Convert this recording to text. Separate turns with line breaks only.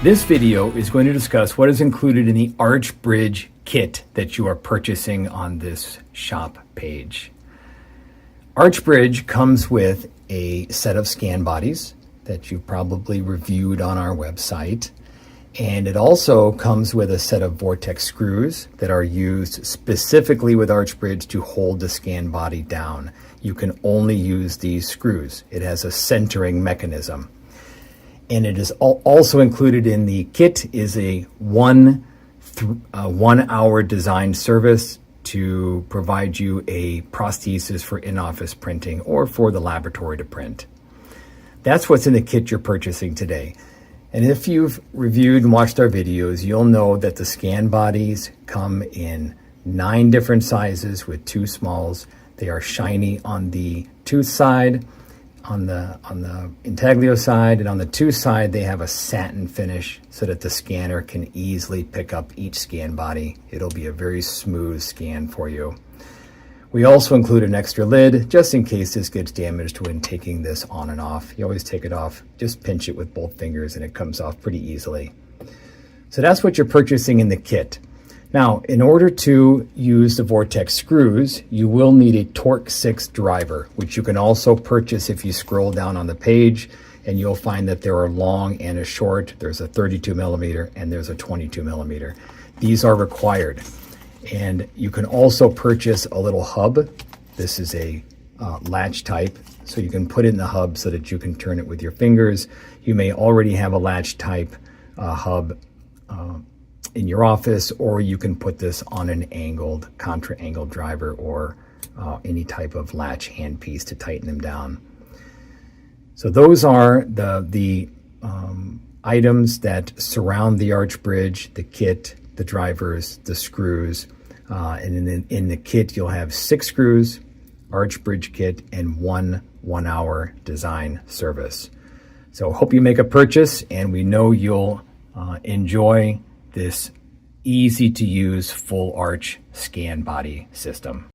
This video is going to discuss what is included in the ArchBridge Kit that you are purchasing on this shop page. ArchBridge comes with a set of scan bodies that you probably reviewed on our website, and it also comes with a set of vortex screws that are used specifically with ArchBridge to hold the scan body down. You can only use these screws. It has a centering mechanism. And it is also included in the kit is a 1 hour design service to provide you a prosthesis for in-office printing or for the laboratory to print. That's what's in the kit you're purchasing today. And if you've reviewed and watched our videos, you'll know that the scan bodies come in 9 different sizes with 2 smalls. They are shiny on the tooth side, on the intaglio side, and on the tooth side they have a satin finish so that the scanner can easily pick up each scan body. It'll be a very smooth scan for you. We also include an extra lid just in case this gets damaged when taking this on and off. You always take it off, just pinch it with both fingers and it comes off pretty easily. So that's what you're purchasing in the kit. Now, in order to use the vortex screws, you will need a Torque 6 driver, which you can also purchase if you scroll down on the page, and you'll find that there are long and a short. There's a 32 millimeter and there's a 22 millimeter. These are required. And you can also purchase a little hub. This is a latch type, so you can put it in the hub so that you can turn it with your fingers. You may already have a latch type hub in your office, or you can put this on an angled, contra-angled driver or any type of latch handpiece to tighten them down. So those are the items that surround the ArchBridge, the kit, the drivers, the screws, and in the kit you'll have 6 screws, ArchBridge Kit, and 1 hour design service. So hope you make a purchase, and we know you'll enjoy this easy to use full arch scan body system.